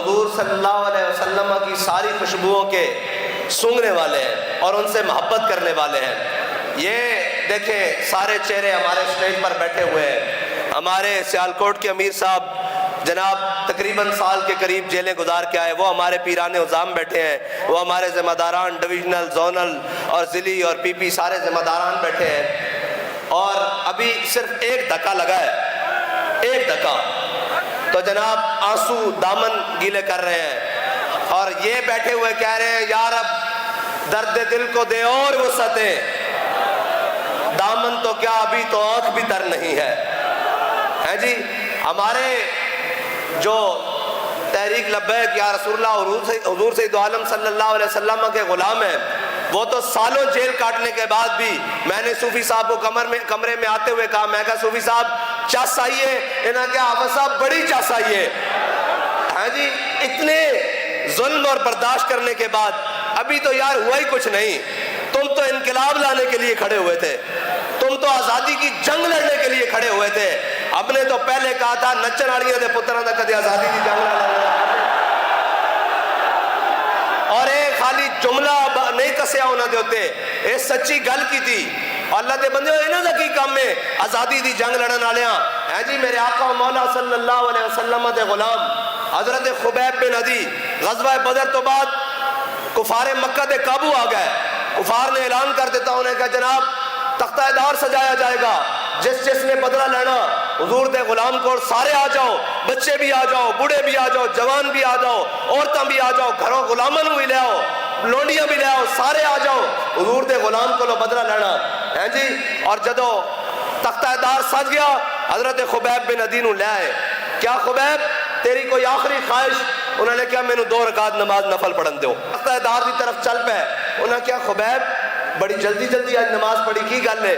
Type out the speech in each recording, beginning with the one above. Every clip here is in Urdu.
حضور صلی اللہ علیہ وسلم کی ساری خوشبوؤں کے سونگھنے والے ہیں اور ان سے محبت کرنے والے ہیں۔ یہ دیکھیں سارے چہرے ہمارے اسٹیج پر بیٹھے ہوئے ہیں۔ ہمارے سیالکوٹ کے امیر صاحب جناب تقریباً سال کے قریب جیلیں گزار کے آئے، وہ ہمارے پیران عظام بیٹھے ہیں، وہ ہمارے ذمہ داران ڈویژنل، زونل اور ضلعی اور پی پی سارے ذمہ داران بیٹھے ہیں، اور ابھی صرف ایک دھکا لگا ہے، ایک دھکا، تو جناب آنسو دامن گیلے کر رہے ہیں اور یہ بیٹھے ہوئے کہہ رہے ہیں یا رب درد دل کو دے اور وسعتیں، دامن تو کیا ابھی تو آنکھ بھی تر نہیں ہے جی۔ ہمارے جو تحریک لبیک یا رسول اللہ حضور سید عالم صلی اللہ علیہ وسلم کے غلام ہیں، وہ تو سالوں جیل کاٹنے کے بعد بھی میں نے صوفی صاحب کو کمرے میں آتے ہوئے کہا، میں کہا صوفی صاحب چس آئیے، انہاں کہا حافظ صاحب بڑی چس آئیے، ہاں جی۔ اتنے ظلم اور برداشت کرنے کے بعد ابھی تو یار ہوا ہی کچھ نہیں، تم تو انقلاب لانے کے لیے کھڑے ہوئے تھے، تم تو آزادی کی جنگ لڑنے کے لیے کھڑے ہوئے تھے۔ اب نے تو پہلے کہا تھا نچن والیاں دے پتراں دا کدی آزادی کی جنگ لڑنا، اور ایک خالی جملہ نہیں کسیا انہاں دے ہوتے، اے سچی گل کی تھی۔ اللہ دے بندے انہاں دا کی کام ہے آزادی دی جنگ لڑن والیاں ہیں جی۔ میرے آقا و مولا صلی اللہ علیہ وسلم دے غلام حضرت خبیب بن عدی غزوہ بدر تو بعد کفار مکہ دے قابو آ گئے، کفار نے اعلان کر دیتا انہیں کہ جناب تختہ دار سجایا جائے گا، جس نے بدلہ لینا حضور دے غلام کو سارے آ جاؤ، بچے بھی آ جاؤ، بوڑھے بھی آ جاؤ، جوان بھی آ جاؤ، عورتاں بھی آ جاؤ، گھروں غلامن بھی لے آؤ، لونڈیاں بھی لے آؤ، سارے آ جاؤ حضور دے غلام کو لو بدلہ لینا ہے جی۔ اور جدو تختہ دار سج گیا حضرت خبیب بن عدی نو لے آئے، کیا خبیب تیری کوئی آخری خواہش؟ انہوں نے کیا میں نے 2 رکعت نماز نفل پڑھن دیو۔ تختہ دار دی طرف چل پے، انہوں نے کیا خبیب بڑی جلدی آج نماز پڑھی کی گل ہے؟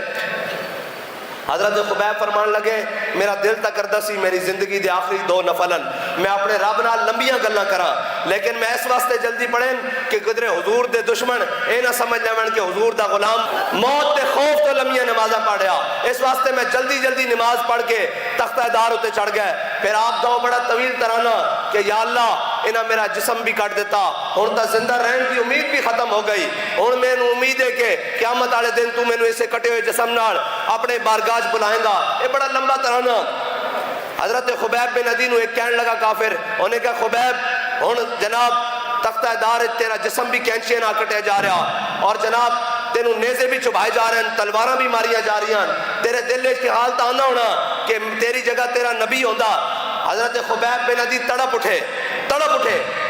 حضرت خبیب فرمان لگے میرا دل تا کردا سی میری زندگی دے آخری 2 نفلن میں اپنے رب نال لمبیاں گلاں کراں، لیکن میں اس واسطے جلدی پڑھیں کہ قدرے حضور دے دشمن اے نہ سمجھ لین کہ حضور دا غلام موت دے خوف تو لمبیاں نمازاں پڑھیا، اس واسطے میں جلدی نماز پڑھ کے تختہ دار ہوتے چڑھ گئے۔ پھر آپ دا بڑا طویل ترانہ کہ یا اللہ انہاں میرا جسم بھی کٹ دیتا، ہن تا زندہ رہن کی امید بھی ختم ہو گئی، ہن میں نو امید ہے کہ قیامت والے دن تو میں نو اسے کٹے ہوئے جسم نال اپنے بارگاہ بلائیں گا۔ یہ بڑا لمبا ترانہ۔ حضرت خبیب بن عدی نو ایک کہنے لگا کافر، انہوں نے کہا خبیب ہن جناب تختہ دار تیرا جسم بھی کینچیاں نہ کٹیا جا رہا، اور جناب تینوں نیزے بھی چبھائے جا رہے ہیں، تلواراں بھی ماریاں جا رہی ہیں، تیرے دل کے حال تا آنا ہونا کہ تیری جگہ تیرا نبی ہوندا۔ حضرت خبیب بن عدی تڑپ اٹھے۔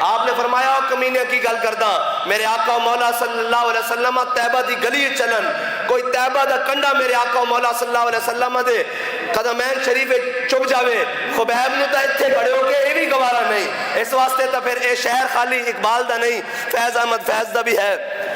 آپ نے فرمایا کمینے کی گل کردا، میرے آقا و مولا صلی اللہ علیہ وسلم طیبہ دی گلی چلن، کوئی طیبہ دا کنڈا میرے آقا و مولا صلی اللہ علیہ وسلم دے قدمین شریف چپ جاوے، خبیب نو تا اتھے کھڑے ہو کے یہ بھی گوارا نہیں، اس واسطے تا پھر اے شہر خالی اقبال دا نہیں فیض احمد فیض دا بھی ہے۔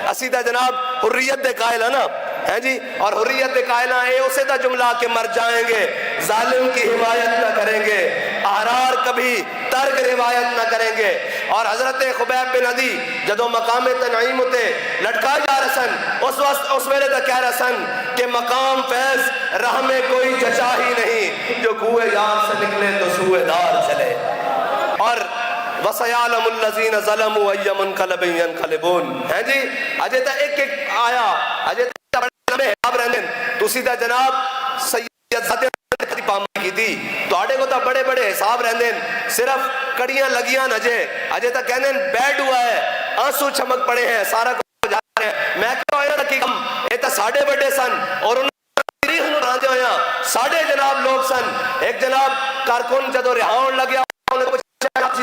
اسی دا جناب حریت دے قائل ہے نا، ہے جی، اور حریت دے قائل ہیں اے اسے دا جملہ کہ مر جائیں گے ظالم کی حمایت نہ کریں گے، احرار کبھی ترک روایت نہ کریں گے۔ اور حضرت خبیب بن عدی جدو مقام تنعیم ہوتے لٹکا جا رسن، اس ویلے تک کہہ رسن کہ مقام فیض راہ میں کوئی جچا ہی نہیں، جو کوئے یار سے نکلے تو سوئے دار چلے۔ اور وَسَيَعْلَمُ الَّذِينَ ظَلَمُوا أَيَّ مُنْقَلَبٍ يَنْقَلِبُونَ، ہے جی۔ اجے تا ایک آیا، اجے تا بڑے حساب رہنے تو سیدھا جناب سید زادے کتی پاما کی تھی تو آڑے کو تا بڑے حساب رہنے، صرف کڑیاں لگیاں اجے تا کہنے بیڈ ہوا ہے، آنسو چمک پڑے ہیں، سارا کو جا رہے ہیں۔ میں کہا اینا کی کم اے تا ساڑھے بڑے سن اور انہوں تاریخ نو راندے ہویا ساڑھے جناب لوگ سن۔ ایک جناب کارکن جدو رہاؤن لگیا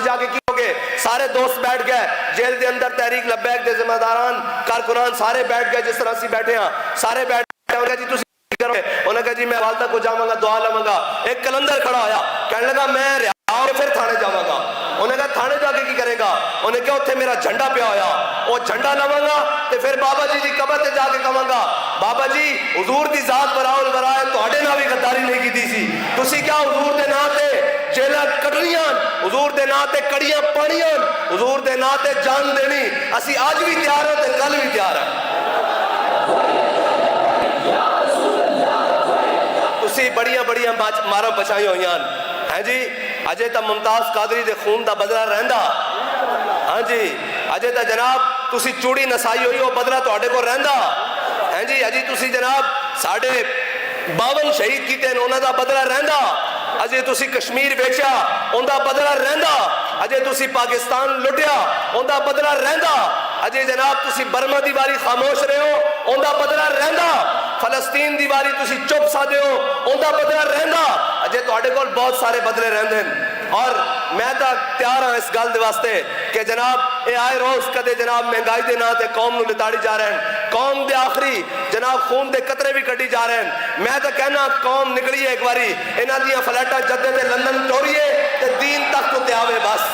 جا کے کی ہوگے، سارے دوست بیٹھ گئے جیل دے اندر، تحریک لبیک دے ذمہ داران کارکنان سارے بیٹھ گئے، جس طرح سی بیٹھے ہیں سارے بیٹھ گئے۔ انہوں نے کہا جی تسی کرو گے؟ انہوں نے کہا جی میں والدہ کو جاؤں گا دعا لوں گا۔ ایک کلندر کھڑا ہویا کہنے لگا میں رہاؤ کے پھر تھانے جاؤں گا۔ انہوں نے کہا تھانے جا کے کی کرے گا؟ انہوں نے کہا اتھے میرا جھنڈا پیا ہویا، وہ جھنڈا لوں گا تے پھر بابا جی دی قبر تے جا کے کہوں گا بابا جی حضور دی ذات براؤ البرائے تواڈے نال بھی غداری نہیں کیتی سی، تسی کیا حضور دے نام تے جیلاں کٹنیاں، حضور دے نام تے کڑیاں پانیاں، حضور دے نام تے جان دینی، اسی آج بھی تیار ہیں تے کل بھی تیار ہیں۔ تسی بڑیاں مارا بچائی ہوئی ہیں جی۔ اجے تا ممتاز قادری دے خون دا بدلہ رہندا ہاں جی اجے تو جناب تسی چوڑی نسائی ہوئی وہ بدلہ تواڈے کو رہندا ہیں جی اجی تسی جناب ساڑھے 52 شہید کیتے ہیں انہاں دا بدلہ رہندا اجے تسی کشمیر بیچیا ان دا بدلہ رہندا اجے تسی پاکستان لٹیا ان دا بدلہ رہندا اجے جناب تسی برما دی باری خاموش رہے ہو ان دا بدلہ رہندا فلسطین دی باری تسی چپ سادے ہو ان دا بدلہ رہندا اجے تواڈے کول بہت سارے بدلے رہندے ہیں اور میں تا تیار ہاں اس گل دے واسطے کہ جناب اے آئے روز کدے جناب مہنگائی دے نا تے قوم نو لتاڑی جا رہے ہیں قوم دے آخری جناب خون دے قطرے بھی کٹی جا رہے ہیں میں تا کہنا قوم نکلی ہے ایک باری انہاں دیاں فلیٹاں جدے تے لندن ٹوریے تے دین تک تو تے آوے بس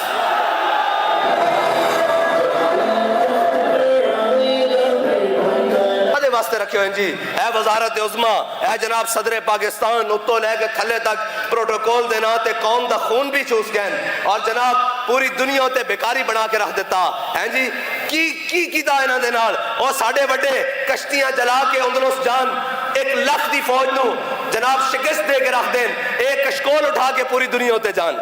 واسطے رکھے ہوئے جی اے وزارت عظما اے جناب صدر پاکستان اتو لے کے تھلے تک پروٹوکول دینا تے قوم دا خون بھی چوس گئے اور جناب پوری دنیا تے بیکاری بنا کے رکھ دیتا ہیں جی کی کیتا انہاں دے نال اور ساڑھے بڑے کشتیاں جلا کے اندلس جان 1 لاکھ دی فوج نو جناب شکست دے کے رکھ دیں ایک کشکول اٹھا کے پوری دنیا تے جان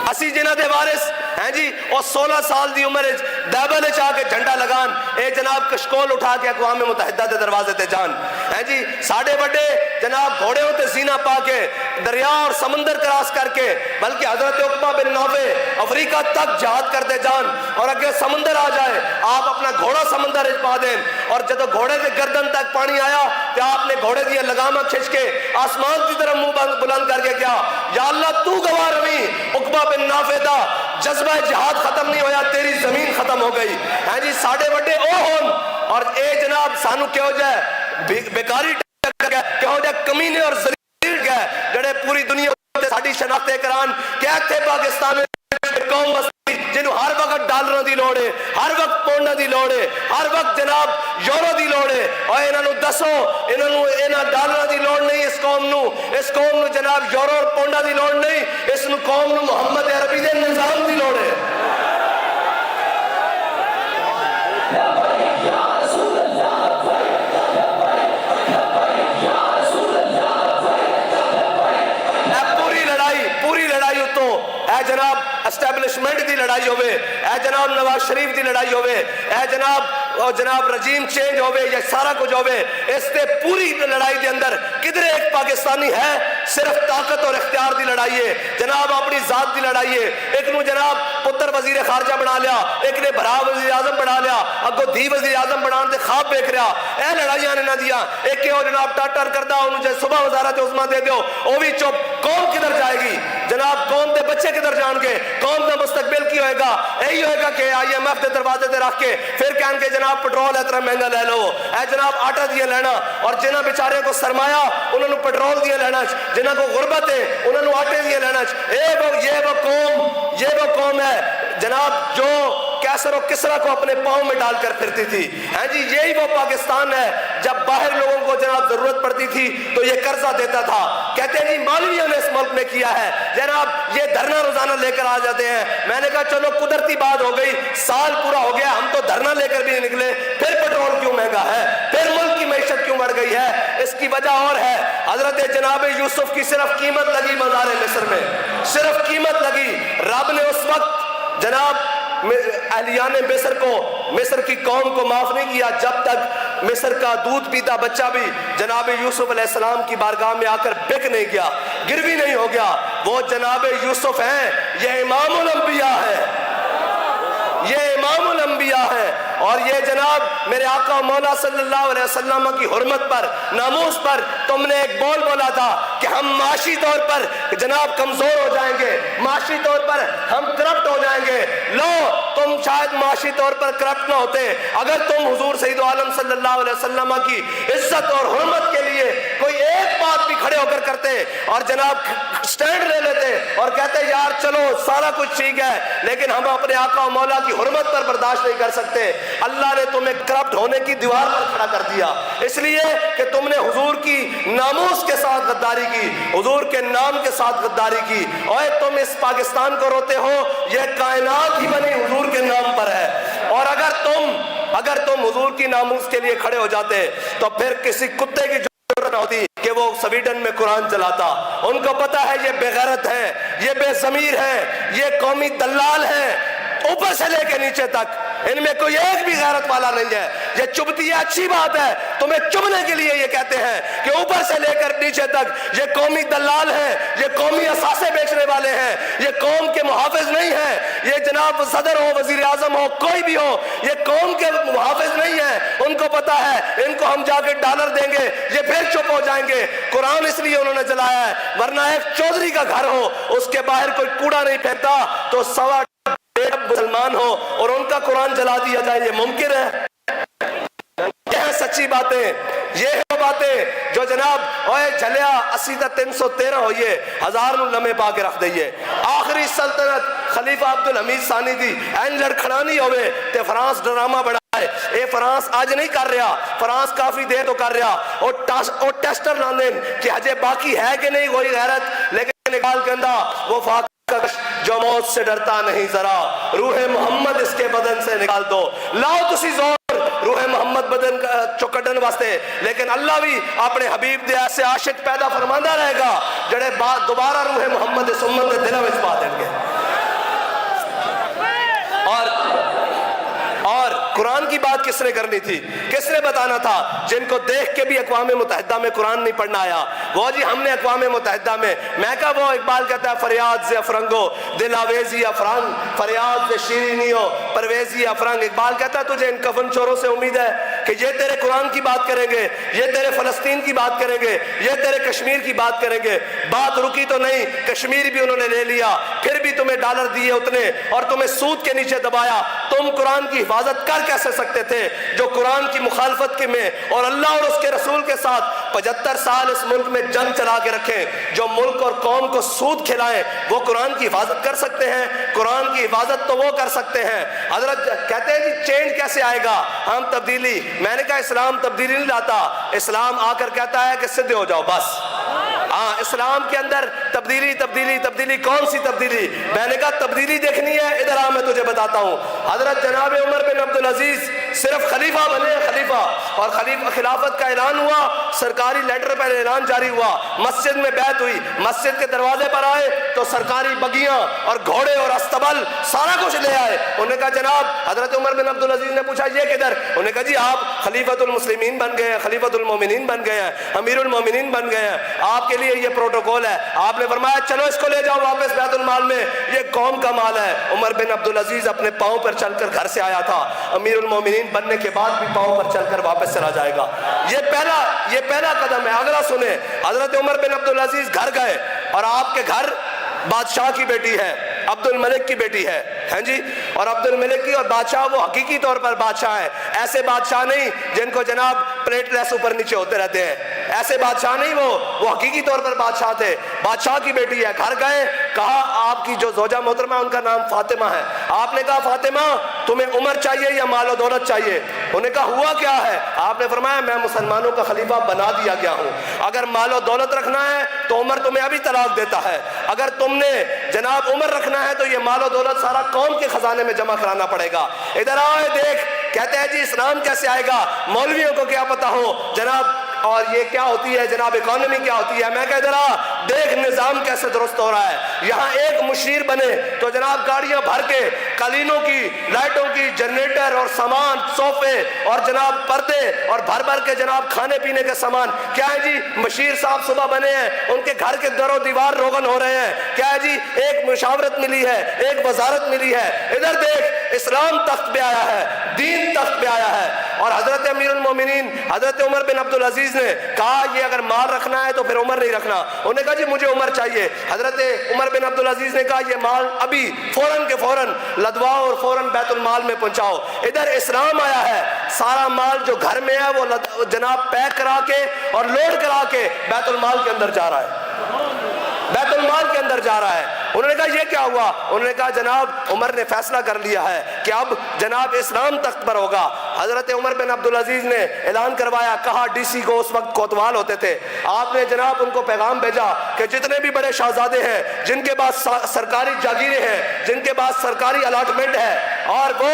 اسی جنہ دے وارث ہیں جی اور 16 سال دی عمر دیبل چاہ کے جھنڈا لگان اے جناب کشکول اٹھا کے اقوام متحدہ دے دروازے تے جان ہیں جی ساڑھے بڑے جناب گھوڑے ہوتے زینہ پا کے دریا اور سمندر کراس کر کے بلکہ حضرت عقبہ بن نافع افریقہ تک جہاد کرتے جان اور اگر سمندر آ جائے آپ اپنا گھوڑا سمندر پا دیں اور جب گھوڑے کے گردن تک پانی آیا تو آپ نے گھوڑے دیا لگامہ کھچ کے آسمان کی طرف منہ بلند کر کے کیا یا اللہ تو گواہ روی عقبہ بن نافع دا جذبہ جہاد ختم نہیں ہویا تیری زمین ختم ہو گئی ہیں جی ساڑھے بڑے او ہون اور اے جناب سانو کیا ہو جائے بیکاری کیا ہو جائے کمینے اور ذلیل گئے جڑے پوری دنیا تے ساڑھی شناخت کران کیا تھے پاکستان میں قوم بستی جنہوں ہر وقت ڈالروں دی لوڑے ہر وقت پونڈا دی لوڑے ہر وقت جناب یورو دی لوڑے اور انہوں نے دسو انہوں ڈالروں دی لوڑ نہیں اس قوم نو جناب یورو اور پونڈا دی لوڑ نہیں اس قوم نو محمد عربی دے نظام دی لوڑے پوری لڑائی تو اے جناب اسٹیبلشمنٹ دی لڑائی ہوئے اے جناب نواز شریف دی لڑائی ہوئے اے جناب رجیم چینج ہوئے یا سارا کچھ ہوئے اس تے پوری لڑائی دے اندر کدھر ایک پاکستانی ہے صرف طاقت اور اختیار دی لڑائی ہے جناب اپنی ذات دی لڑائی ہے ایک نو جناب پتر وزیر خارجہ بنا لیا ایک نے بھرا وزیر اعظم بنا لیا اگو دھی وزیر اعظم بنان دے خواب دیکھ رہا اے لڑائیاں نے نہ دیا ایک کے جناب ٹاٹر کردہ انہوں جے صبح وزارت عظما دے دیو وہ بھی چپ قوم کدھر جائے گی جناب قوم دے بچے کدھر جان کے قوم دا مستقبل کی ہوئے گا یہی ہوئے گا کہ آئی ایم ایف دے دروازے دے رکھ کے پھر کہن کے جناب پٹرول اتنا مہنگا لے لو اے جناب آٹا دیا لینا اور جنہ بیچارے کو سرمایہ انہوں نے پٹرول دیا لینا جنہ کو غربت ہے انہوں نے آٹے دیا لینا یہ وہ قوم ہے جناب جو کیسر و کسرا کو اپنے پاؤں میں ڈال کر پھرتی تھی ہیں جی یہی وہ پاکستان ہے جب باہر لوگوں کو جناب ضرورت پڑتی تھی تو یہ قرضہ دیتا تھا کہتے ہیں جی مولویوں نے اس ملک میں کیا ہے جناب یہ دھرنا روزانہ لے کر آ جاتے ہیں میں نے کہا چلو قدرتی بات ہو گئی سال پورا ہو گیا ہم تو دھرنا لے کر بھی نہیں نکلے پھر پٹرول کیوں مہنگا ہے پھر ملک کی معیشت کیوں بڑھ گئی ہے اس کی وجہ اور ہے حضرت جناب یوسف کی صرف قیمت لگی مزار مصر میں صرف قیمت لگی رب نے اس وقت جناب اہلیان مصر کو مصر کی قوم کو معاف نہیں کیا جب تک مصر کا دودھ پیتا بچہ بھی جناب یوسف علیہ السلام کی بارگاہ میں آ کر بک نہیں گیا گروی نہیں ہو گیا وہ جناب یوسف ہیں یہ امام الانبیاء ہے یہ امام الانبیاء ہے اور یہ جناب میرے آقا مولا صلی اللہ علیہ وسلم کی حرمت پر ناموس پر تم نے ایک بول بولا تھا کہ ہم معاشی طور پر جناب کمزور ہو جائیں گے معاشی طور پر ہم کرپٹ ہو جائیں گے لو تم شاید معاشی طور پر کرپٹ نہ ہوتے اگر تم حضور سید عالم صلی اللہ علیہ وسلم کی عزت اور حرمت کے لیے کوئی ایک بات بھی کھڑے ہو کر کرتے اور جناب سٹینڈ لے لیتے اور کہتے یار چلو سارا کچھ ٹھیک ہے لیکن ہم اپنے آقا و مولا کی حرمت پر برداشت نہیں کر سکتے اللہ نے تمہیں کرپٹ ہونے کی دیوار پر کھڑا کر دیا اس لیے کہ تم نے حضور کی ناموس کے ساتھ غداری کی حضور کے نام کے ساتھ غداری کی اور تم اس پاکستان کو روتے ہو یہ کائنات ہی بنی حضور کے نام پر ہے اور اگر تم حضور کی ناموس کے لیے کھڑے ہو جاتے تو پھر کسی کتے کی ضرورت نہ ہوتی کہ وہ سویڈن میں قرآن چلاتا ان کو پتا ہے یہ بے غیرت ہے یہ بے ضمیر ہے یہ قومی دلال ہے اوپر سے لے کے نیچے تک ان میں کوئی ایک بھی غیرت والا نہیں ہے. یہ چبھتی ہے اچھی بات ہے, تمہیں چبھنے کے لیے یہ کہتے ہیں کہ اوپر سے لے کر نیچے تک یہ قومی دلال ہیں, یہ قومی اثاثے بیچنے والے ہیں, یہ قوم کے محافظ نہیں ہیں. یہ جناب صدر ہو, وزیر اعظم ہو, کوئی بھی ہو, یہ قوم کے محافظ نہیں ہیں. ان کو پتا ہے ان کو ہم جا کے ڈالر دیں گے یہ پھر چپ ہو جائیں گے. قرآن اس لیے انہوں نے جلایا ہے, ورنہ ایک چودھری کا گھر ہو اس کے باہر کوئی کوڑا نہیں پھینکتا تو سوا مسلمان ہو اور ان کا قرآن جلا دیا جائے, یہ ممکن ہے؟ یہ ہیں سچی باتیں, یہ ہیں باتیں جو جناب اوے جھلیا 80 تا 313 ہوئیے 1000 لمحے پا کے رکھ دئیے. آخری سلطنت خلیفہ عبدالحمید ثانی دی این لڑکھڑانی ہوئے تے فرانس ڈرامہ بڑھا ہے. اے فرانس آج نہیں کر رہا, فرانس کافی دیر تو کر رہا, اور ٹیسٹر لاندین کہ ہجے باقی ہے کہ نہیں کوئی غیرت, لیکن نکال کے اندر وہ فاقہ جو موت سے ڈرتا نہیں ذرا, روح محمد اس کے بدن سے نکال دو. لاؤ تسی زور روح محمد بدن چکڑن واسطے, لیکن اللہ بھی اپنے حبیب دے ایسے عاشق پیدا فرماندہ رہے گا جڑے دوبارہ روح محمد اس امت دے دلوں وچ پا دیں گے. اور قرآن کی بات کس نے کرنی تھی, کس نے بتانا تھا؟ جن کو دیکھ کے بھی اقوام متحدہ میں قرآن نہیں پڑھنا آیا, وہ جی ہم نے اقوام متحدہ میں کہا وہ اقبال کہتا ہے فریاد سے افرنگو دل آویزی افرنگ, فریاد سے شیرینیو پرویزی افرنگ. اقبال کہتا ہے تجھے ان کفن چوروں سے امید ہے کہ یہ تیرے قرآن کی بات کریں گے, یہ تیرے فلسطین کی بات کریں گے, یہ تیرے کشمیر کی بات کریں گے. بات رکی تو نہیں, کشمیر بھی انہوں نے لے لیا, پھر بھی تمہیں ڈالر دیے اتنے اور تمہیں سود کے نیچے دبایا. تم قرآن کی حفاظت کر کیسے سکتے تھے جو قرآن کی مخالفت کے میں اور اللہ اور اس کے رسول کے ساتھ 75 سال اس ملک میں جنگ چلا کے رکھیں, جو ملک اور قوم کو سود کھلائیں, وہ قرآن کی حفاظت کر سکتے ہیں؟ قرآن کی حفاظت تو وہ کر سکتے ہیں. حضرت کہتے ہیں جی چینج کیسے آئے گا, ہم تبدیلی. میں نے کہا اسلام تبدیلی نہیں لاتا, اسلام آ کر کہتا ہے کہ سدھے ہو جاؤ بس. ہاں اسلام کے اندر تبدیلی تبدیلی تبدیلی, کون سی تبدیلی؟ میں نے کہا تبدیلی دیکھنی ہے, ادھر آ میں تجھے بتاتا ہوں. حضرت جناب عمر بن عبدالعزیز صرف خلیفہ بنے, خلیفہ, اور خلافت کا اعلان ہوا, سرکاری لیٹر پر اعلان جاری ہوا, مسجد میں بیعت ہوئی, مسجد کے دروازے پر آئے تو سرکاری بگیاں اور گھوڑے اور استبل سارا کچھ لے آئے. انہوں نے کہا جناب, حضرت عمر بن عبدالعزیز نے پوچھا یہ کدھر؟ انہوں نے کہا جی آپ خلیفۃ المسلمین بن گئے ہیں, خلیفۃ المومنین بن گئے ہیں, امیر المومنین بن گئے ہیں, آپ کے لیے یہ پروٹوکول ہے. آپ نے فرمایا چلو اس کو لے جاؤ واپس بیت المال میں, یہ قوم کا مال ہے. عمر بن عبدالعزیز اپنے پاؤں پر چل کر گھر سے آیا تھا, امیر المومنین بننے کے بعد بھی پاؤں پر چل کر واپس چلا جائے گا. یہ پہلا قدم ہے. اگلا سنیں, حضرت عمر بن عبدالعزیز گھر گئے اور آپ کے گھر بادشاہ کی بیٹی ہے, عبد الملک کی بیٹی ہے, ہیں جی, اور عبد الملک کی اور بادشاہ وہ حقیقی طور پر بادشاہ ہے, ایسے بادشاہ نہیں جن کو جناب پلیٹ لیس اوپر نیچے ہوتے رہتے ہیں, ایسے بادشاہ نہیں, وہ حقیقی طور پر بادشاہ تھے. بادشاہ کی بیٹی ہے, گھر گئے, کہا آپ کی جو زوجہ محترمہ ہے ان کا نام فاطمہ ہے. آپ نے کہا فاطمہ تمہیں عمر چاہیے یا مال و دولت چاہیے؟ انہوں نے کہا ہوا کیا ہے؟ آپ نے فرمایا میں مسلمانوں کا خلیفہ بنا دیا گیا ہوں, اگر مال و دولت رکھنا ہے تو عمر تمہیں ابھی طلاق دیتا ہے, اگر تم نے جناب عمر رکھنا ہے تو یہ مال و دولت سارا قوم کے خزانے میں جمع کرانا پڑے گا. ادھر آئے دیکھ, کہتے ہیں جی اسلام کیسے آئے گا, مولویوں کو کیا پتا ہو جناب, اور یہ کیا ہوتی ہے جناب, اکانومی کیا ہوتی ہے. میں کہہ دے رہا دیکھ نظام کیسے درست ہو رہا ہے. یہاں ایک مشیر بنے تو جناب گاڑیاں بھر کے قالینوں کی, لائٹوں کی, جنریٹر اور سامان, صوفے اور جناب پردے اور بھر بھر کے جناب کھانے پینے کے سامان. کیا ہے جی مشیر صاحب صبح بنے ہیں, ان کے گھر کے در و دیوار روغن ہو رہے ہیں. کیا ہے جی ایک مشاورت ملی ہے, ایک وزارت ملی ہے. ادھر دیکھ اسلام تخت پہ آیا ہے, دین تخت پہ آیا ہے. اور حضرت امیر المومنین حضرت عمر بن عبدالعزیز نے کہا یہ اگر مال رکھنا ہے تو پھر عمر نہیں رکھنا. انہوں نے کہا جی مجھے عمر چاہیے. حضرت عمر بن عبدالعزیز نے کہا یہ مال ابھی فوراً کے فوراً لدواؤ اور فوراً بیت المال میں پہنچاؤ. ادھر اسلام آیا ہے, سارا مال جو گھر میں ہے وہ جناب پیک کرا کے اور لوڈ کرا کے بیت المال کے اندر جا رہا ہے, بیت المال کے اندر جا رہا ہے. انہوں نے کہا یہ کیا ہوا؟ انہوں نے کہا جناب عمر نے فیصلہ کر لیا ہے کہ اب جناب اسلام تخت پر ہوگا. حضرت عمر بن عبدالعزیز نے اعلان کروایا, کہا ڈی سی کو اس وقت کوتوال ہوتے تھے, آپ نے جناب ان کو پیغام بھیجا کہ جتنے بھی بڑے شہزادے ہیں جن کے پاس سرکاری جاگیریں ہیں, جن کے پاس سرکاری الاٹمنٹ ہے اور وہ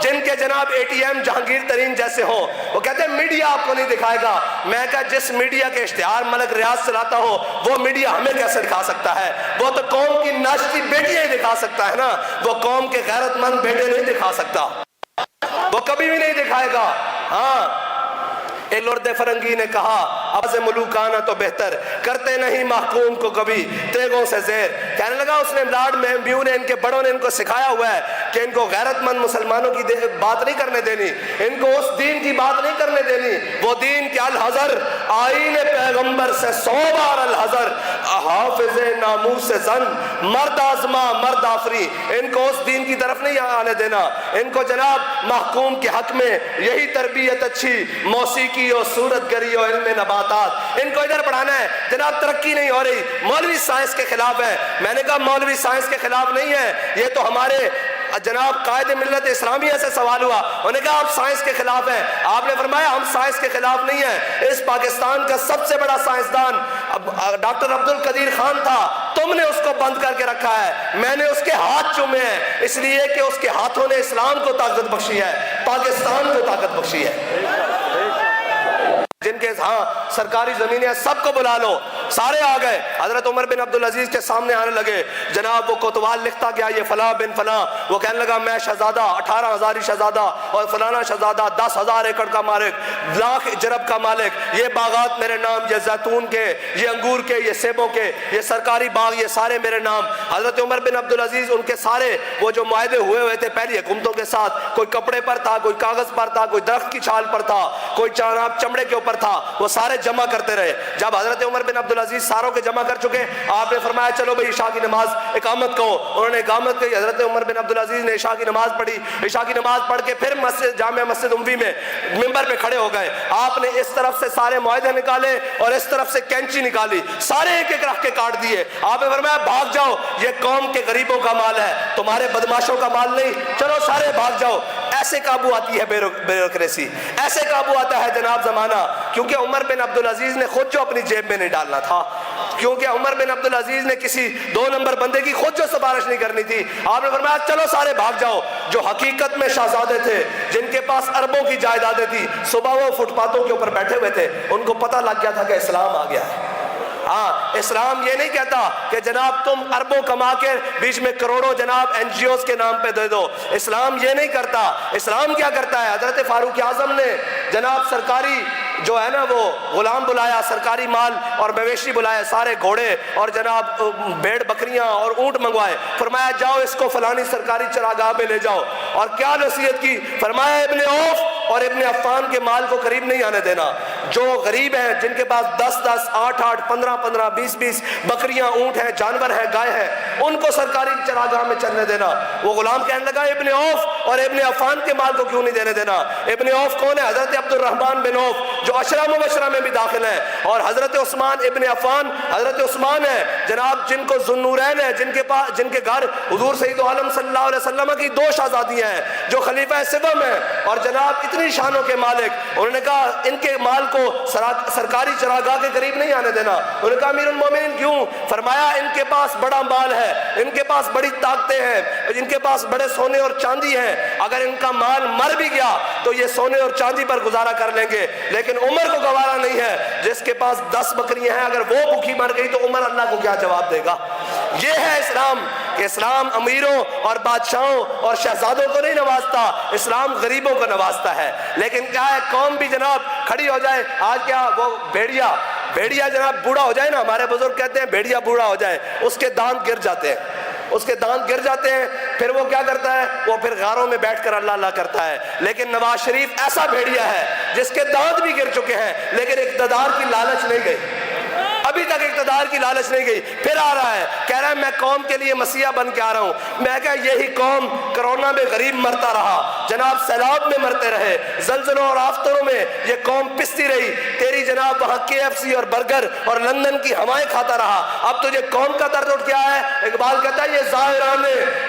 جن کے جناب اے ٹی ایم جہانگیر ترین جیسے ہوں، وہ کہتے ہیں میڈیا آپ کو نہیں دکھائے گا۔ میں کہا جس میڈیا کے اشتہار ملک ریاض چلاتا ہو وہ میڈیا ہمیں کیسے دکھا سکتا ہے؟ وہ تو قوم کی ناشتی بیٹیاں ہی دکھا سکتا ہے نا، وہ قوم کے غیرت مند بیٹے نہیں دکھا سکتا، وہ کبھی بھی نہیں دکھائے گا۔ ہاں لرد فرنگی نے کہا آواز ملوکانہ تو بہتر، کرتے نہیں محکوم کو کبھی تیغوں سے زیر۔ کہنے لگا اس نے لاڈ میو نے ان کے بڑوں نے ان کو سکھایا ہوا ہے کہ ان کو غیرت مند مسلمانوں کی بات نہیں کرنے دینی، ان کو اس دین کی بات نہیں کرنے دینی، وہ دین کے الحذر آئین پیغمبر سے 100 بار الحذر، حافظ ناموس زن مرد آزما مرد آفری، ان کو اس دین کی طرف نہیں آنے دینا۔ ان کو جناب محکوم کے حق میں یہی تربیت اچھی، موسیقی اور صورت گری اور علم نباتات، ان کو ادھر پڑھانا ہے۔ جناب ترقی نہیں ہو رہی، مولوی سائنس کے خلاف ہے۔ میں نے کہا مولوی سائنس کے خلاف نہیں ہے، یہ تو ہمارے جناب قائد ملت اسلامیہ سے سوال ہوا، انہوں نے کہا آپ سائنس کے خلاف ہیں۔ آپ نے فرمایا ہم سائنس کے خلاف نہیں ہیں، اس پاکستان کا سب سے بڑا سائنسدان ڈاکٹر عبدالقدیر خان تھا، تم نے اس کو بند کر کے رکھا ہے، میں نے اس کے ہاتھ چومے ہیں، اس لیے کہ اس کے ہاتھوں نے اسلام کو طاقت بخشی ہے، پاکستان کو طاقت بخشی ہے۔ جن کے ہاں سرکاری زمینیں سب کو بلا لو، سارے آ گئے۔ حضرت عمر بن عبدالعزیز کے سامنے آنے لگے، جناب وہ کوتوال لکھتا گیا یہ فلاں بن فلاں، وہ کہنے لگا میں شہزادہ 18,000 شہزادہ اور فلانا شہزادہ 10,000 ایکڑ کا مالک، لاکھ جرب کا مالک، یہ باغات میرے نام، یہ زیتون کے، یہ انگور کے، یہ سیبوں کے، یہ سرکاری باغ، یہ سارے میرے نام۔ حضرت عمر بن عبدالعزیز ان کے سارے وہ جو معاہدے ہوئے تھے پہلی حکومتوں کے ساتھ، کوئی کپڑے پر تھا، کوئی کاغذ پر تھا، کوئی درخت کی چھال پر تھا، کوئی چمڑے کے اوپر تھا، وہ سارے جمع کرتے رہے۔ جب حضرت عمر بن عبدالعزیز ساروں کے جمع کر چکے، آپ نے فرمایا چلو بھئی عشاء کی نماز اقامت کہو، انہوں نے اقامت کی۔ حضرت عمر بن عبدالعزیز نے عشاء کی نماز پڑھی، عشاء کی نماز پڑھ کے پھر جامع مسجد اموی میں ممبر پہ کھڑے ہو گئے۔ آپ نے اس طرف سے سارے معاہدے نکالے اور اس طرف سے کینچی نکالی، سارے ایک ایک رکھ کے کاٹ دیے۔ آپ نے فرمایا بھاگ جاؤ، یہ قوم کے غریبوں کا مال ہے، تمہارے بدماشوں کا مال نہیں، چلو سارے بھاگ جاؤ۔ ایسے قابو آتی ہے بیوروکریسی، ایسے قابو آتا ہے جناب زمانہ، کیونکہ عمر بن عبدالعزیز نے خود جو اپنی جیب میں نہیں ڈالنا تھا، کیونکہ عمر بن عبدالعزیز نے کسی 2 نمبر بندے کی خود جو سفارش نہیں کرنی تھی۔ آپ نے فرمایا چلو سارے بھاگ جاؤ۔ جو حقیقت میں شہزادے تھے، جن کے پاس اربوں کی جائیدادیں تھی، صبح وہ فٹ پاتھوں کے اوپر بیٹھے ہوئے تھے، ان کو پتہ لگ گیا تھا کہ اسلام آ گیا ہے۔ ہاں اسلام یہ نہیں کہتا کہ جناب تم اربوں کما کے بیچ میں کروڑوں جناب این جی اوز کے نام پہ دے دو، اسلام یہ نہیں کرتا۔ اسلام کیا کرتا ہے؟ حضرت فاروق اعظم نے جناب سرکاری جو ہے نا وہ غلام بلایا، سرکاری مال اور مویشی بلائے، سارے گھوڑے اور جناب بھیڑ بکریاں اور اونٹ منگوائے، فرمایا جاؤ اس کو فلانی سرکاری چراگاہ میں لے جاؤ، اور کیا نصیحت کی؟ فرمایا ابن عوف اور ابن عفان کے مال کو قریب نہیں آنے دینا۔ جو غریب ہیں، جن کے پاس 10-10 8-8 15-15 20-20 بکریاں اونٹ ہیں، جانور ہیں، گائے ہیں، ان کو سرکاری چراگاہ میں چلنے دینا۔ وہ غلام کہنے لگا ابن عوف اور ابن عفان کے مال کو کیوں نہیں دینے دینا؟ ابن عوف کون ہے؟ حضرت عبد الرحمن بن عوف جو عشرہ مبشرہ میں بھی داخل ہیں، اور حضرت عثمان ابن عفان حضرت عثمان ہے جناب، جن کو ذوالنورین ہے، جن کے گھر حضور سید عالم صلی اللہ علیہ وسلم کی 2 شہزادیاں ہیں، جو خلیفہ سوم ہیں اور جناب اتنی شانوں کے مالک۔ انہوں نے کہا ان کے مال کو سرکاری چراگاہ کے قریب نہیں آنے دینا۔ انہوں نے کہا امیر المومنین کیوں؟ فرمایا ان کے پاس بڑا مال ہے، ان کے پاس بڑی طاقتیں ہیں، ان کے پاس بڑے سونے اور چاندی ہیں، اگر ان کا مال مر بھی گیا تو یہ سونے اور چاندی پر گزارا کر لیں گے، لیکن عمر کو گوارا نہیں ہے، جس کے پاس 10 بکریاں ہیں اگر وہ بھوکی مر گئی تو عمر اللہ کو کیا جواب دے گا؟ یہ ہے اسلام، کہ اسلام امیروں اور بادشاہوں اور شہزادوں کو نہیں نوازتا، اسلام غریبوں کو نوازتا ہے۔ لیکن کیا ہے، قوم بھی جناب کھڑی ہو جائے۔ آج کیا وہ بھیڑیا جناب بوڑھا ہو جائے نا، ہمارے بزرگ کہتے ہیں بھیڑیا بوڑھا ہو جائے، اس کے دانت گر جاتے ہیں، اس کے دانت گر جاتے ہیں، پھر وہ کیا کرتا ہے؟ وہ پھر غاروں میں بیٹھ کر اللہ اللہ کرتا ہے۔ لیکن نواز شریف ایسا بھیڑیا ہے جس کے دانت بھی گر چکے ہیں، لیکن اقتدار کی لالچ نہیں گئی، ابھی تک اقتدار کی لالچ نہیں گئی، پھر آ رہا ہے، کہہ رہا ہے میں قوم کے لیے مسیحا بن کے آ رہا ہوں۔ میں کہا یہی قوم کرونا میں غریب مرتا رہا، جناب سیلاب میں مرتے رہے، زلزلوں اور آفتوں میں یہ قوم پستی رہی، تیری جناب وہاں KFC اور برگر اور لندن کی ہوائیں کھاتا رہا، اب تجھے قوم کا درد اٹھ گیا ہے۔ اقبال کہتا ہے یہ ظاہران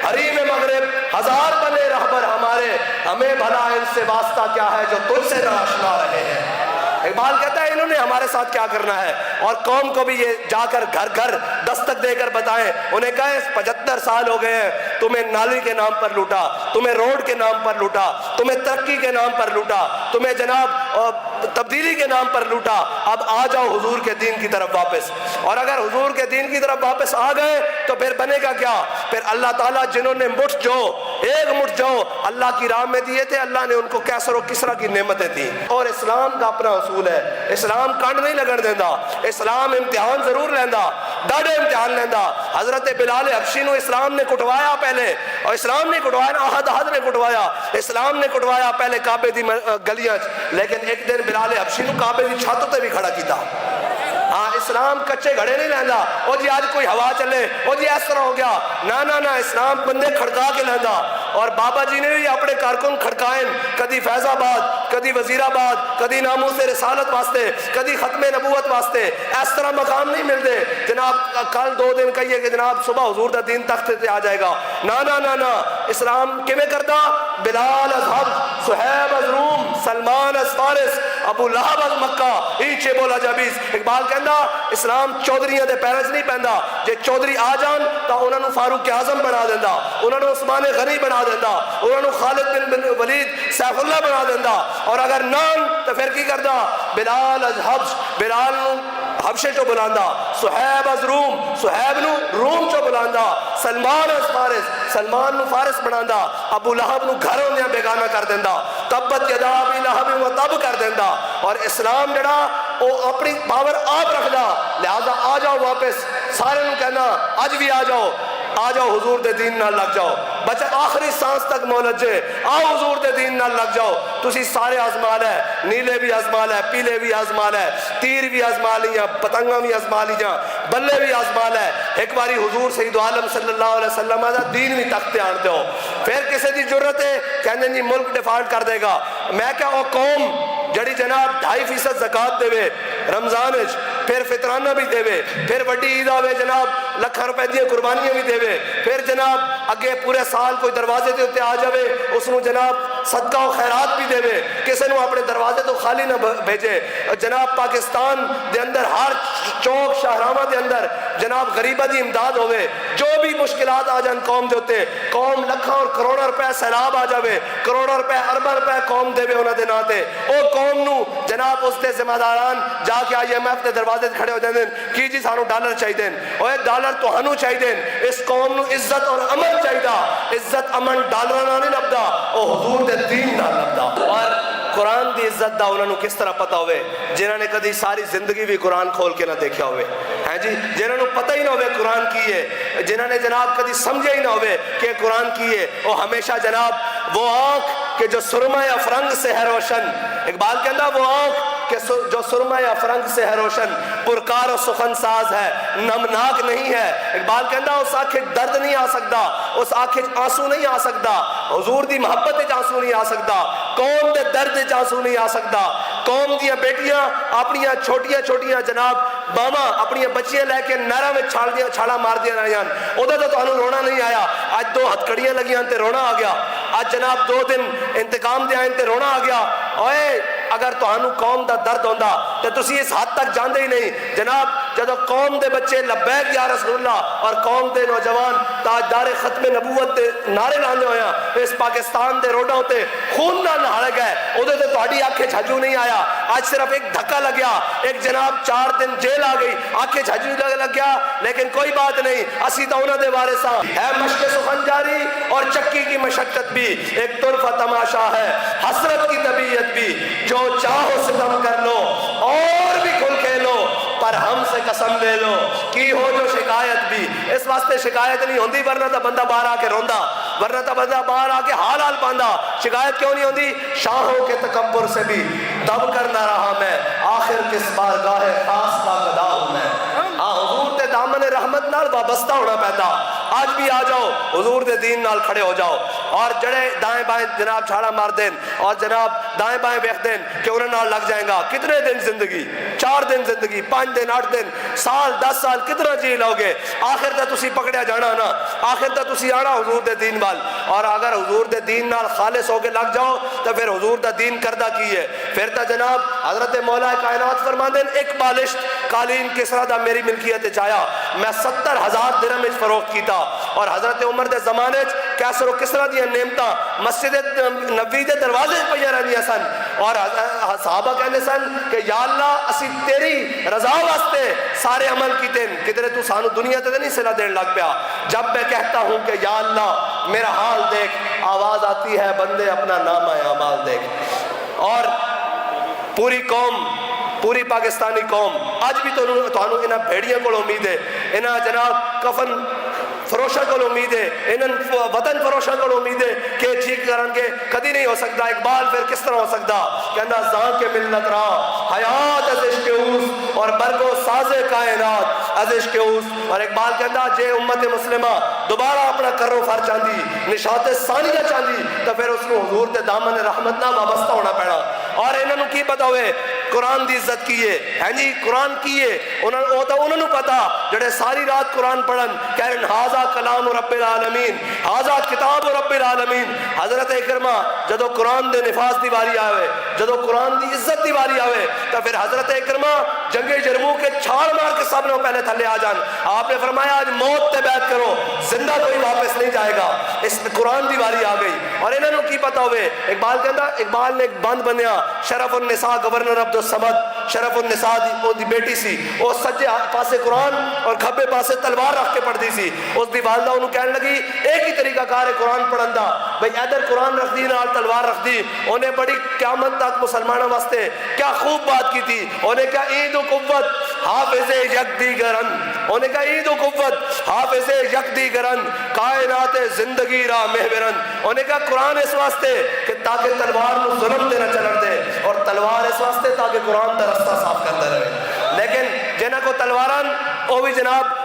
حریم مغرب ہزار بنے رہبر ہمارے، ہمیں بھلا ان سے واسطہ کیا ہے جو تجھ سے نہ آشنا رہے ہیں۔ اقبال کہتا ہے انہوں نے ہمارے ساتھ کیا کرنا ہے، اور قوم کو بھی یہ جا کر گھر گھر دستک دے کر بتائیں. انہیں کہے 75 سال ہو گئے ہیں تمہیں نالی کے نام پر لوٹا, تمہیں روڈ کے نام پر لوٹا, تمہیں ترقی کے نام پر لوٹا, تمہیں جناب تبدیلی کے نام پر لوٹا, اب آ جاؤ حضور کے دین کی طرف واپس. اور اگر حضور کے دین کی طرف واپس آ گئے تو پھر بنے گا کیا؟ پھر اللہ تعالیٰ جنہوں نے ایک مٹھ جو اللہ کی راہ میں دیے تھے, اللہ نے ان کو کیسر و کسرا کی نعمتیں دی. اور اسلام کا اپنا اصول ہے, اسلام کنڈ نہیں لگن دینا, اسلام امتحان ضرور لینا, ڈاڈے امتحان لینا. حضرت بلال حبشی نو اسلام نے کٹوایا پہلے, اور اسلام نے کٹوایا, احد نے کٹوایا, اسلام نے کٹوایا پہلے کعبے دی گلیاں, لیکن ایک دن بلال حبشی نو کعبے دی چھت تے بھی کھڑا کیتا. ہاں, اسلام کچے گھڑے نہیں لینا, او جی آج کوئی ہوا چلے, او جی اس طرح ہو گیا, نہ اسلام بندے کھڑکا کے لینا. اور بابا جی نے بھی اپنے کارکن کھڑکائیں, کدی فیض آباد, کدی وزیر آباد, کدی ناموس رسالت واسطے, کدی ختم نبوت واسطے. اس طرح مقام نہیں ملتے جناب کل 2 دن کہیے کہ جناب صبح حضور دا دین تخت تے آ جائے گا. نہ اسلام کیویں کردا؟ بلال از حبش, صہیب از روم, سلمان از فارس, ابو لہب از مکہ, ایچے بولا جبیس. اقبال کہندا اسلام چودھریاں دے پیراں وچ نہیں پیندا, جے چودھری آ جان تا انہاں نو فاروق اعظم بنا دیندا, انہاں نو عثمان غنی بنا دیندا, انہاں نو خالد بن ولید سیف اللہ بنا دیندا. اور اگر نان تو پھر کی کردا؟ بلال از حبش, بلال نو حبشے چو بلاندا, صہیب از روم, صہیب نو روم چو بلاندا, سلمان از فارس, سلمان نو فارس بناندا, ابو لہب نو گھر ہوندیاں بیگانہ کر دیندا, تبت یدا ابی لہب و تب کر دیندا. اور اسلام جڑا او اپنی پاور آپ رکھدا, لہذا آ جاؤ واپس. سارے نو کہنا اج بھی آ جاؤ حضور دے دین نال لگ جاؤ, بچہ آخری سانس تک مولت جے, آؤ حضور دے دین نال لگ جاؤ. تسی سارے آزما لے, نیلے بھی آزما لے, پیلے بھی آزما لے, تیر بھی آزما لیاں, پتنگاں بھی آزما لیاں, بلے بھی آزما لے. ایک باری حضور سید عالم صلی اللہ علیہ وسلم دا دین بھی تخت آن دیو. پھر کسی دی جرت ہے کہنے جی ملک ڈیفالٹ کر دے گا. میں کیا او قوم جڑی جناب 2.5% زکات دے رمضان وچ, پھر فطرانہ بھی دے, پھر وڈی عید آوے جناب لکھاں روپے دی قربانیاں بھی دے, پھر جناب اگے پورے سال کوئی دروازے دے اوتے آ جاوے اس نو جناب صدقہ و خیرات بھی دے, کسے نو اپنے دروازے تو خالی نہ بھیجے. جناب پاکستان دے اندر ہر چوک شاہراواں دے اندر جناب غریباں دی امداد ہوے, جو بھی مشکلات آ جان قوم دے اوتے, قوم لکھاں اور کروڑاں روپے سیلاب آ جاوے, کروڑاں روپے ارباں روپے قوم دے انہاں دے نام تے, او قوم نو جناب اس دے ذمہ داران جا کے IMF دے دروازے تے کھڑے ہو جاندے کی جی سانو ڈالر چاہیے, اوے ڈالر تہانوں چاہیے, اس قوم نو عزت اور امن چاہیے, عزت امن ڈالر نال نہیں لبدا, او حضور دے دین نال لبدا. اور قرآن دی عزت دا انہوں نے کس طرح پتہ ہوئے جنہوں نے کدی ساری زندگی بھی قرآن کھول کے نہ دیکھا ہوئے, ہیں جی, جنہوں نے پتہ ہی نہ ہوئے قرآن کی ہے, جنہوں نے جناب کدی سمجھے ہی نہ ہوئے کہ قرآن کی ہے, وہ ہمیشہ جناب وہ آنکھ کہ جو سرمہ یا فرنگ سے ہے روشن, اقبال کہندا وہ آنکھ کہ جو سرمہ یا فرنگ سے ہے روشن, پرکار و سخن ساز ہے, نمناک نہیں ہے. اقبال کہندا اس آنکھیں درد نہیں آ سکتا, اس آنکھیں آنسو نہیں آ سکتا, حضور دی محبت وچ آنسو نہیں آ سکتا, قوم دے درد وچ آنسو نہیں آ سکتا. قوم دیا بیٹیاں اپنیاں چھوٹیاں جناب باواں اپنی بچیاں لے کے نہراں وچ چھالا مار دیا رہیاں, اودے تے تانوں رونا نہیں آیا. اج 2 ہتھکڑیاں لگیاں تے رونا آ گیا, اج جناب 2 دن انتقام دے آئیں تے رونا آ گیا. اوئے اگر تہانوں قوم دا درد ہوندا تے تسی اس حد تک جاندے ہی نہیں. جناب جدو قوم دے بچے لبیک یا رسول اللہ اور قوم دے نوجوان تاجدار ختم نبوت دے نعرے لاندے ہویا اس پاکستان دے روڈاں تے خون نال نہاڑے گئے, اودے تے تہاڈی آنکھیں جھجو نہیں آیا. آج صرف ایک دھکا لگیا, ایک جناب 4 دن جیل آ گئی, آنکھیں جھجو لگ گیا, لیکن کوئی بات نہیں, اسی تو انہاں دے وارث ہاں. ہے مشق سخن جاری اور چکی کی مشقت بھی, ایک طرفہ تماشا ہے حسرت کی طبیعت بھی, جو چاہو ستم کر لو اور بھی کھل کھیلو, پر ہم سے قسم لے لو کی ہو جو شکایت بھی. اس واسطے شکایت نہیں ہوندی ورنہ تا بندہ باہر آ کے روندا, ورنہ تا بندہ باہر آ کے حال پاندا. شکایت کیوں نہیں ہوندی؟ شاہوں کے تکبر سے بھی دب کر نہ رہا میں, آخر کس بارگاہ خاص کا گدا ہوں میں. ہاں, حضور دے دامن رحمت نال وابستہ ہونا پیندا. آج بھی آ جاؤ, حضور دے دین نال کھڑے ہو جاؤ, اور جڑے دائیں بائیں جناب چھاڑا مار دیں اور جناب دائیں بائیں بیخ دیں کہ انہیں نال لگ جائیں گا. کتنے دن زندگی؟ 4 دن زندگی, 5 دن, 8 دن, سال, 10 سال کتنا جی لو گے؟ آخر تے تسی پکڑیا جانا نا, آخر تے تسی آنا حضور دے دین وال. اور اگر حضور دے دین نال خالص ہو کے لگ جاؤ تو پھر حضور دا دین کردہ کی ہے. پھر تا جناب حضرت مولا کائنات فرماندے ایک بالشت قالین کسرا دا میری ملکیت چایا, میں 70,000 درہم فروخت کیتا. اور حضرت عمر دے زمانے کیسر و کسرا دیا نعمتاں مسجد نبوی دے دروازے پہ رہندیاں سن. اور صحابہ کہنے سن کہ یا اللہ اسی تیری رضا واسطے سارے عمل کیتے ہیں، کدھر تو سانو دنیا تے نہیں صلہ دین لگ پیا. جب میں کہتا ہوں کہ یا اللہ میرا حال دیکھ، آواز آتی ہے بندے اپنا نامہ اعمال دیکھ. اور پوری قوم، پوری پاکستانی قوم آج بھی تو انہاں بھیڑیاں کو امید ہے، انہاں جناب کفن فروشاں کو امید ہے، انہاں وطن فروشاں کو امید ہے کہ ٹھیک کرن گے. کدی نہیں ہو سکتا. اقبال پھر کس طرح ہو سکتا؟ کہنا زاں کے ملت را حیات از عشق اوس اور برگ و ساز کائنات از عشق اوس. اور اقبال کہتا جے امت مسلمہ دوبارہ اپنا کرو فر چاندی نشاط ثانیہ چاندی تو پھر اس کو حضور دے دامن رحمت نہ وابستہ ہونا پینا. اور انہوں نے کی پتا ہوئے قرآن دی عزت کیے، ہیں جی قرآن کیے انہوں نے پتا جڑے ساری رات قرآن پڑھن کہن ہاذا کلام رب العالمین، ہاذا کتاب رب العالمین. حضرت اکرمہ جدو قرآن دے نفاذ دی واری آوے، جدو قرآن دی عزت دی واری آوے تو پھر حضرت اکرمہ جنگ جرمو کے چھاڑ مار کے سب نے پہلے تھلے آ جان. آپ نے فرمایا آج موت تے بیعت کرو، زندہ کوئی واپس نہیں جائے گا. اس قرآن دی واری آ گئی. اور انہوں نے کی پتا ہوئے اقبال کہتا، اقبال نے ایک بند بنیا شرف النساء گورنر عبدالصمد، شرف النساء دی بیٹی سی، وہ سجے پاسے قرآن اور کھبے پاسے تلوار رکھ کے پڑھتی سی. اس دی والدہ انہوں کہنے لگی ایک ہی طریقہ کار ہے قرآن پڑھن دا، بھئی ادھر قرآن رکھ دی نال تلوار رکھ دی. انہیں بڑی قیامت تک مسلمانوں واسطے کیا خوب بات کی تھی. انہیں کہا عید و قوت حافظ یک دیگرن، انہیں کہا عید و قوت حافظ یک دیگرن کائنات زندگی را محورن. انہیں کہا قرآن اس واسطے کہ تاکہ تلوار نو ظلم دے نہ چلن دے، اور تلوار اس واسطے تاکہ قرآن دا رستہ صاف کرتا رہے. لیکن جنہ کو تلوارن وہ بھی جناب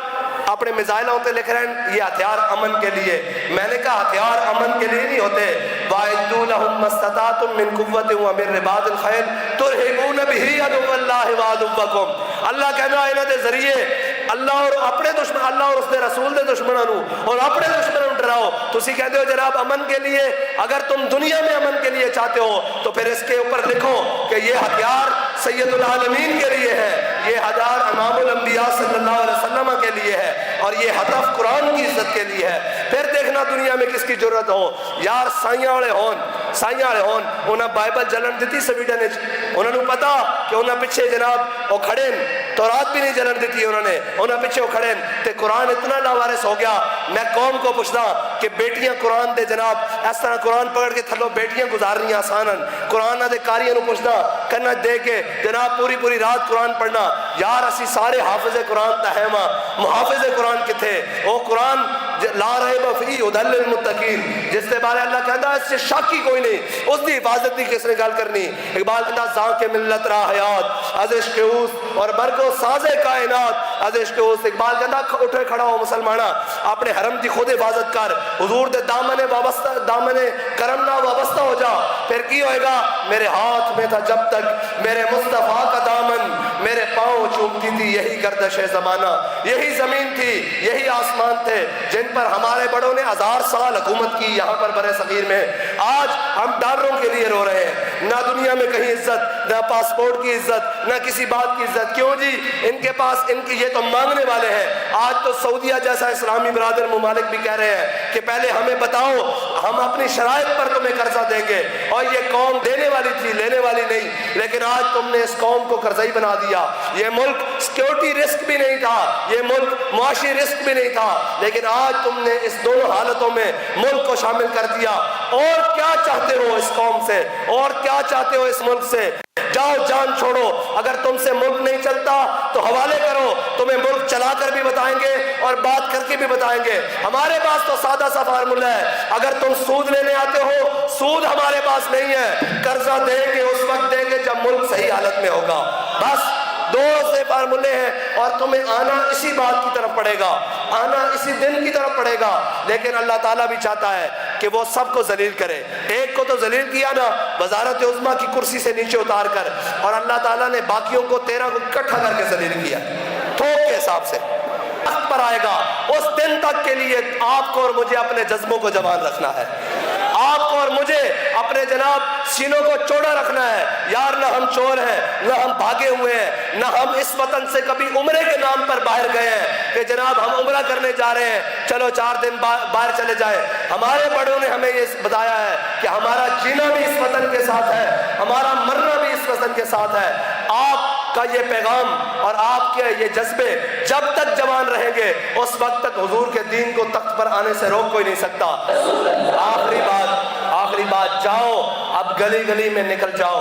اپنے میزائلوں پہ لکھ رہے ہیں یہ ہتھیار امن کے لیے. میں نے کہا ہتھیار امن کے لیے نہیں ہوتے. وَاعِدُّوا لَهُم مَّا اسْتَطَعْتُم مِّن قُوَّةٍ وَمِن رِّبَاطِ الْخَيْلِ تُرْهِبُونَ بِهِ عَدُوَّ اللَّهِ وَعَدُوَّكُمْ. اللہ کہنا ہے انہاں دے ذریعے اللہ اور اپنے دشمن، اللہ اور اس دے رسول دے دشمنوں اور اپنے دشمنوں ڈراؤ. تسی کہتے ہو جناب امن کے لیے، اگر تم دنیا میں امن کے لیے چاہتے ہو تو پھر اس کے اوپر لکھو کہ یہ ہتھیار سید العالمین کے لیے ہے، یہ ہتھیار امام الانبیاء صلی اللہ علیہ وسلم کے لیے ہے، اور یہ ہدف قرآن کی عزت کے لیے ہے. پھر دیکھنا دنیا میں کس کی جرت ہو یار سائیاں والے ہون انہاں بائبل جلن دیتی سویڈن وچ. انہوں نے پتا کہ انہاں پیچھے جناب وہ کھڑے تورات بھی نہیں جلن دیتی انہاں پیچھے وہ کھڑے تے قرآن اتنا لاوارث ہو گیا. میں قوم کو پوچھتا کہ بیٹیاں قرآن دے جناب اس طرح قرآن پکڑ کے تھلو بیٹیاں گزارنی آسانن. قرآن دے قاریاں نو پوچھتا کنا دے کے جناب پوری رات قرآن پڑھنا. یار اسی سارے حافظ قرآن تا ہے ماں محافظ قرآن کتھے؟ وہ قرآن لا ریب فیہ ھدی للمتقین جس کے بارے اللہ کہتا ہے اس سے شک ہی کوئی نہیں، اس دی حفاظت نہیں کس نے گل کرنی. اقبال کہتا زاں کے ملت را حیات از عشق اوس اور برگو ساز کائنات از عشق اوس. اقبال کہتا اٹھے کھڑا ہو مسلمانہ، اپنے حرم دی خود حفاظت کر، حضور دے دامن وابستہ دامن کرم نہ وابستہ ہو جا. پھر کی ہوئے گا؟ میرے ہاتھ میں تھا جب تک میرے مصطفیٰ کا دامن، میرے پاؤں چومتی تھی یہی گردش زمانہ. یہی زمین تھی، یہی آسمان تھے جن پر ہمارے بڑوں نے 1000 سال حکومت کی یہاں پر برے صغیر میں. آج ہم ڈالروں کے لیے رو رہے ہیں، نہ دنیا میں کہیں عزت، نہ پاسپورٹ کی عزت، نہ کسی بات کی عزت. کیوں جی؟ ان کے پاس ان کی یہ تو مانگنے والے ہیں. آج تو سعودیہ جیسا اسلامی برادر ممالک بھی کہہ رہے ہیں کہ پہلے ہمیں بتاؤ ہم اپنی شرائط پر تمہیں قرضہ دیں گے. اور یہ قوم دینے والی تھی، لینے والی نہیں. لیکن آج تم نے اس قوم کو قرضائی بنا دیا. یہ ملک سیکیورٹی رسک بھی نہیں تھا، یہ ملک معاشی رسک بھی نہیں تھا، لیکن آج تم نے اس دونوں حالتوں میں ملک کو شامل کر دیا. اور کیا چاہتے ہو اس قوم سے؟ اور کیا چاہتے ہو اس ملک سے؟ جاؤ جان چھوڑو. اگر تم سے ملک نہیں چلتا تو حوالے کرو، تمہیں ملک چلا کر بھی بتائیں گے اور بات کر کے بھی بتائیں گے. ہمارے پاس تو سادہ سا فارمولہ ہے، اگر تم سود لینے آتے ہو سود ہمارے پاس نہیں ہے، قرضہ دیں گے اس وقت دیں گے جب ملک صحیح حالت میں ہوگا. بس دو سے فارمولے ہیں اور تمہیں آنا اسی بات کی طرف پڑے گا، آنا اسی دن کی طرف پڑے گا. لیکن اللہ تعالیٰ بھی چاہتا ہے کہ وہ سب کو ذلیل کرے. ایک کو تو ذلیل کیا نا وزارت عظمیٰ کی کرسی سے نیچے اتار کر، اور اللہ تعالیٰ نے باقیوں کو 13 کو اکٹھا کر کے ذلیل کیا تھوک کے حساب سے. وقت پر آئے گا، اس دن تک کے لیے آپ کو اور مجھے اپنے جذبوں کو جوان رکھنا ہے. آپ کو اور مجھے نے اپنے جناب سینوں کو چوڑا رکھنا ہے، یار نہ ہم چور ہیں، نہ ہم بھاگے ہوئے ہیں، نہ ہم اس وطن سے کبھی عمرے کے نام پر باہر گئے ہیں کہ جناب ہم عمرہ کرنے جا رہے ہیں، چلو 4 دن باہر چلے جائیں۔ ہمارے بڑوں نے ہمیں یہ بتایا ہے کہ ہمارا جینا بھی اس وطن کے ساتھ ہے، ہمارا مرنا بھی اس وطن کے ساتھ ہے۔ آپ کا یہ پیغام اور آپ کے یہ جذبے جب تک جوان رہیں گے اس وقت تک حضور کے دین کو تخت پر آنے سے روک کوئی نہیں سکتا۔ آخری بات، جاؤ اب گلی گلی میں نکل جاؤ،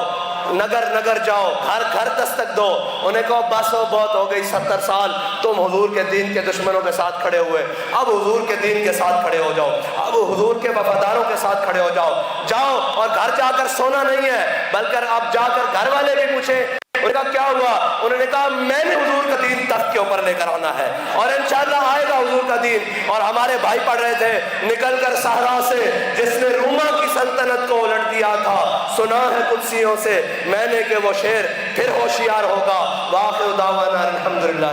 نگر نگر جاؤ، گھر گھر دستک دو، انہیں کہو بس ہو بہت ہو گئی، 70 سال تم حضور کے دین کے دشمنوں کے ساتھ کھڑے ہوئے، اب حضور کے دین کے ساتھ کھڑے ہو جاؤ، اب حضور کے وفاداروں کے ساتھ کھڑے ہو جاؤ۔ جاؤ اور گھر جا کر سونا نہیں ہے، بلکہ اب جا کر گھر والے بھی پوچھیں انہوں نے کہا کیا ہوا، انہوں نے کہا میں نے حضور کا دین تخت کے اوپر لے کر آنا ہے، اور انشاءاللہ آئے گا حضور کا دین۔ اور ہمارے بھائی پڑھ رہے تھے، نکل کر صحرا سے جس نے روما کی سلطنت کو الٹ دیا تھا، سنا ہے قدسیوں سے میں نے کہ وہ شیر پھر ہوشیار ہوگا۔ وآخر دعوانا الحمدللہ۔